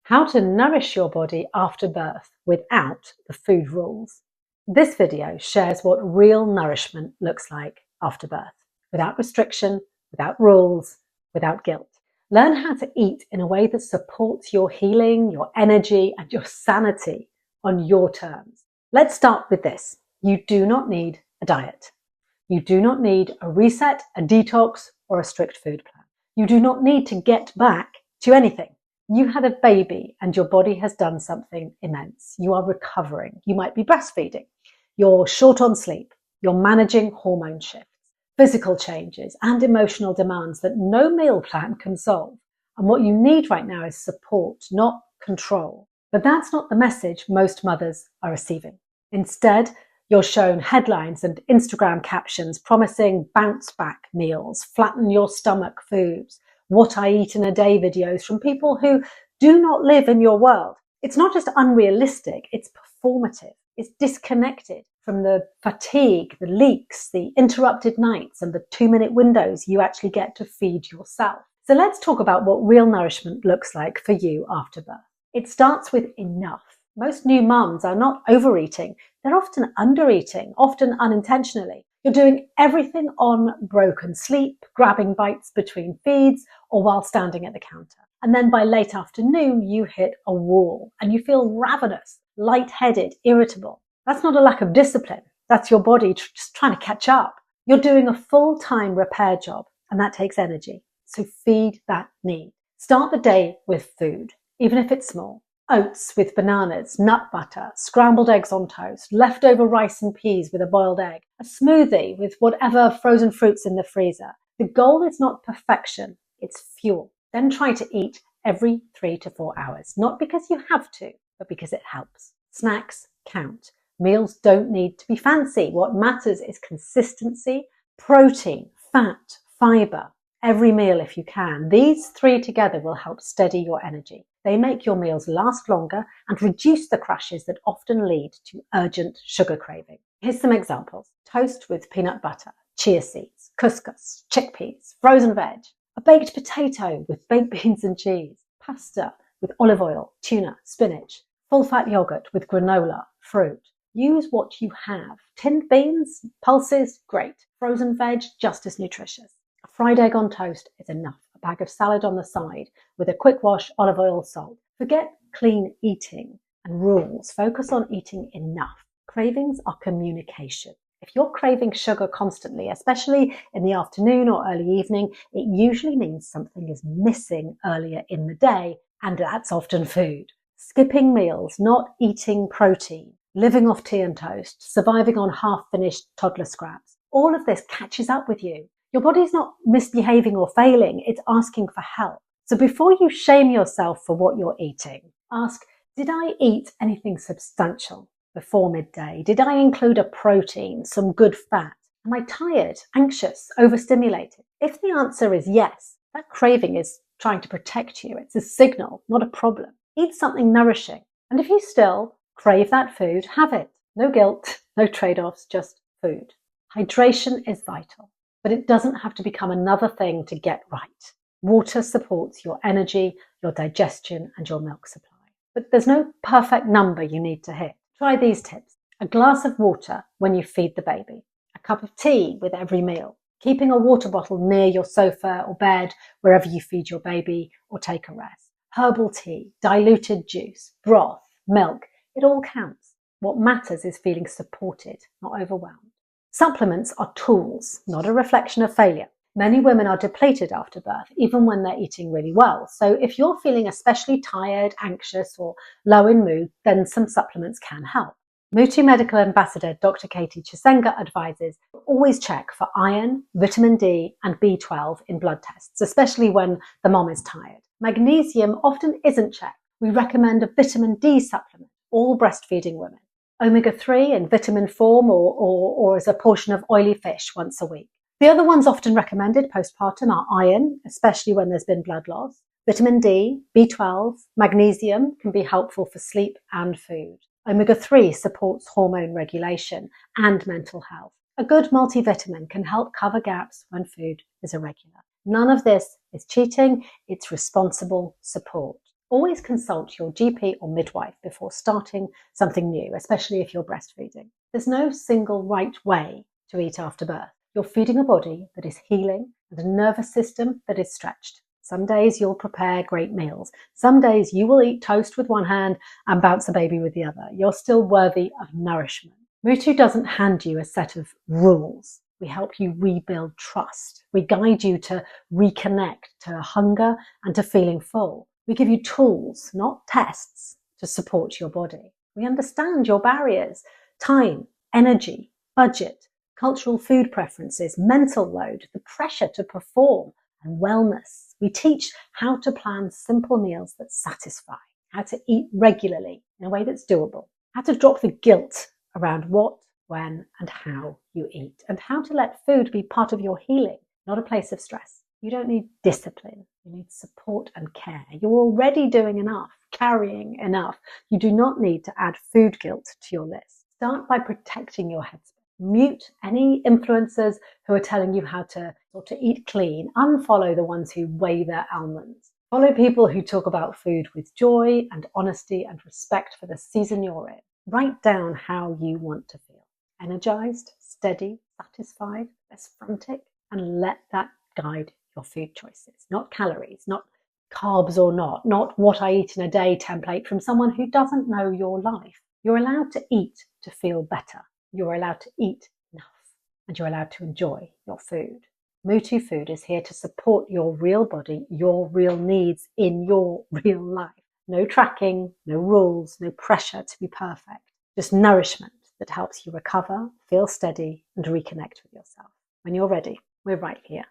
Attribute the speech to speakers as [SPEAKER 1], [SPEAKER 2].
[SPEAKER 1] How to nourish your body after birth without the food rules. This video shares what real nourishment looks like after birth, without restriction, without rules, without guilt. Learn how to eat in a way that supports your healing, your energy, and your sanity on your terms. Let's start with this. You do not need a diet. You do not need a reset, a detox, or a strict food plan. You do not need to get back to anything. You had a baby and your body has done something immense. You are recovering. You might be breastfeeding. You're short on sleep. You're managing hormone shifts, physical changes, and emotional demands that no meal plan can solve. And what you need right now is support, not control. But that's not the message most mothers are receiving. Instead, you're shown headlines and Instagram captions promising bounce back meals, flatten your stomach foods, what I eat in a day videos from people who do not live in your world. It's not just unrealistic, it's performative. It's disconnected from the fatigue, the leaks, the interrupted nights, and the 2-minute windows you actually get to feed yourself. So let's talk about what real nourishment looks like for you after birth. It starts with enough. Most new mums are not overeating. They're often undereating, often unintentionally. You're doing everything on broken sleep, grabbing bites between feeds, or while standing at the counter. And then by late afternoon, you hit a wall and you feel ravenous, lightheaded, irritable. That's not a lack of discipline. That's your body just trying to catch up. You're doing a full-time repair job, and that takes energy. So feed that need. Start the day with food, even if it's small. Oats with bananas, nut butter, scrambled eggs on toast, leftover rice and peas with a boiled egg, a smoothie with whatever frozen fruits in the freezer. The goal is not perfection, it's fuel. Then try to eat every 3 to 4 hours, not because you have to, but because it helps. Snacks count. Meals don't need to be fancy. What matters is consistency, protein, fat, fiber. Every meal if you can. These 3 together will help steady your energy. They make your meals last longer and reduce the crashes that often lead to urgent sugar craving. Here's some examples. Toast with peanut butter, chia seeds, couscous, chickpeas, frozen veg, a baked potato with baked beans and cheese, pasta with olive oil, tuna, spinach, full-fat yogurt with granola, fruit. Use what you have. Tinned beans, pulses, great. Frozen veg, just as nutritious. A fried egg on toast is enough. A bag of salad on the side with a quick wash, olive oil, salt. Forget clean eating and rules. Focus on eating enough. Cravings are communication. If you're craving sugar constantly, especially in the afternoon or early evening, it usually means something is missing earlier in the day, and that's often food. Skipping meals, not eating protein, living off tea and toast, surviving on half-finished toddler scraps. All of this catches up with you. Your body's not misbehaving or failing, it's asking for help. So before you shame yourself for what you're eating, ask, did I eat anything substantial before midday? Did I include a protein, some good fat? Am I tired, anxious, overstimulated? If the answer is yes, that craving is trying to protect you. It's a signal, not a problem. Eat something nourishing. And if you still crave that food, have it. No guilt, no trade-offs, just food. Hydration is vital. But it doesn't have to become another thing to get right. Water supports your energy, your digestion, and your milk supply. But there's no perfect number you need to hit. Try these tips. A glass of water when you feed the baby. A cup of tea with every meal. Keeping a water bottle near your sofa or bed wherever you feed your baby or take a rest. Herbal tea, diluted juice, broth, milk. It all counts. What matters is feeling supported, not overwhelmed. Supplements are tools, not a reflection of failure. Many women are depleted after birth, even when they're eating really well. So if you're feeling especially tired, anxious, or low in mood, then some supplements can help. Mutu Medical Ambassador Dr. Katie Chisenga advises always check for iron, vitamin D, and B12 in blood tests, especially when the mom is tired. Magnesium often isn't checked. We recommend a vitamin D supplement, all breastfeeding women. Omega-3 in vitamin form or as a portion of oily fish once a week. The other ones often recommended postpartum are iron, especially when there's been blood loss, vitamin D, B12, magnesium can be helpful for sleep and food. Omega-3 supports hormone regulation and mental health. A good multivitamin can help cover gaps when food is irregular. None of this is cheating, it's responsible support. Always consult your GP or midwife before starting something new, especially if you're breastfeeding. There's no single right way to eat after birth. You're feeding a body that is healing and a nervous system that is stretched. Some days you'll prepare great meals. Some days you will eat toast with one hand and bounce a baby with the other. You're still worthy of nourishment. Mutu doesn't hand you a set of rules. We help you rebuild trust. We guide you to reconnect to hunger and to feeling full. We give you tools, not tests, to support your body. We understand your barriers, time, energy, budget, cultural food preferences, mental load, the pressure to perform, and wellness. We teach how to plan simple meals that satisfy, how to eat regularly in a way that's doable, how to drop the guilt around what, when, and how you eat, and how to let food be part of your healing, not a place of stress. You don't need discipline. You need support and care. You're already doing enough, carrying enough. You do not need to add food guilt to your list. Start by protecting your headspace. Mute any influencers who are telling you how to eat clean. Unfollow the ones who weigh their almonds. Follow people who talk about food with joy and honesty and respect for the season you're in. Write down how you want to feel. Energized, steady, satisfied, less frantic, and let that guide your food choices. Not calories, not carbs or not what I eat in a day template from someone who doesn't know your life. You're allowed to eat to feel better. You're allowed to eat enough, and you're allowed to enjoy your food. Mutu Food is here to support your real body, your real needs in your real life. No tracking, no rules, no pressure to be perfect. Just nourishment that helps you recover, feel steady, and reconnect with yourself. When you're ready, we're right here.